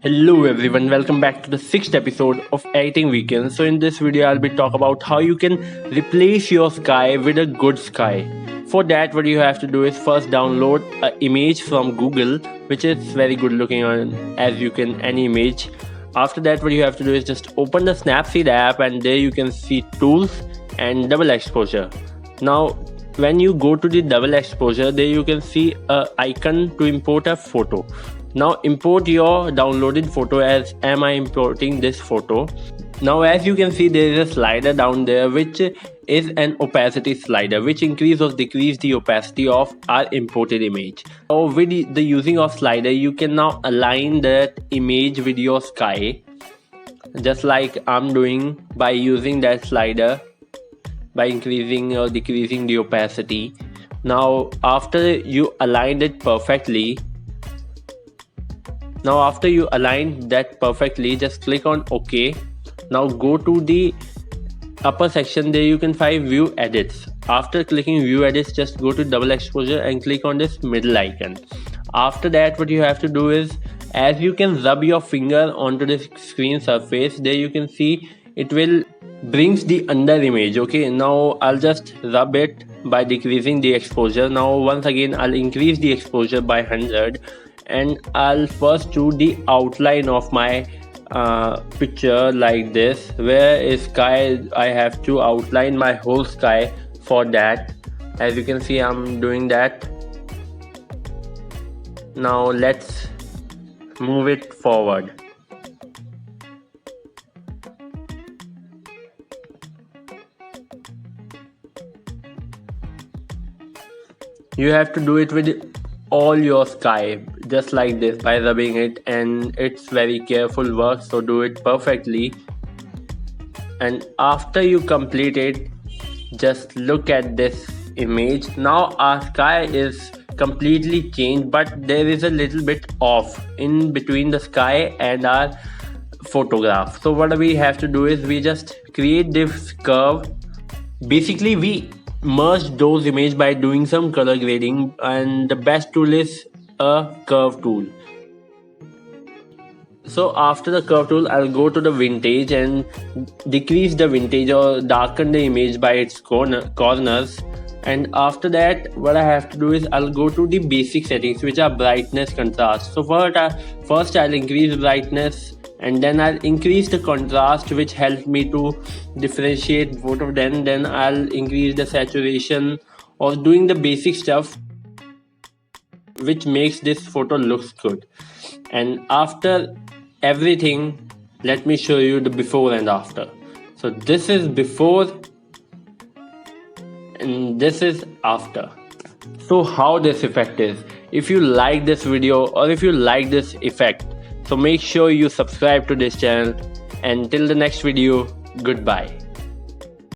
Hello everyone, welcome back to the 6th episode of Editing Weekend. So in this video I'll be talk about how you can replace your sky with a good sky. For that, what you have to do is first download an image from Google, which is very good looking on as you can any image. After that, what you have to do is just open the Snapseed app, and there you can see tools and double exposure. Now when you go to the double exposure, there you can see a icon to import a photo. Now import your downloaded photo as am I importing this photo. Now as you can see, there is a slider down there which is an opacity slider which increase or decrease the opacity of our imported image. So with the using of slider, you can now align that image with your sky, just like I'm doing by using that slider by increasing or decreasing the opacity. Now after you aligned it perfectly, just click on OK. Now go to the upper section, there you can find view edits. After clicking view edits, just go to double exposure and click on this middle icon. After that, what you have to do is, as you can rub your finger onto the screen surface, there you can see it will brings the under image. Okay, now I'll just rub it by decreasing the exposure. Now once again I'll increase the exposure by 100, and I'll first do the outline of my picture like this. Where is sky, I have to outline my whole sky. For that, as you can see, I'm doing that. Now let's move it forward. You have to do it with all your sky just like this by rubbing it, and it's very careful work, so do it perfectly. And after you complete it, just look at this image. Now our sky is completely changed, but there is a little bit off in between the sky and our photograph. So what we have to do is we just create this curve. Basically we merge those images by doing some color grading, and the best tool is a curve tool. So after the curve tool, I'll go to the vintage and decrease the vintage or darken the image by its corners. And after that, what I have to do is I'll go to the basic settings, which are brightness, contrast. So first I'll increase brightness, and then I'll increase the contrast, which helps me to differentiate both of them. Then I'll increase the saturation, or doing the basic stuff which makes this photo looks good. And after everything, let me show you the before and after. So this is before and this is after. So how this effect is, if you like this video or if you like this effect, so make sure you subscribe to this channel, and till the next video, goodbye.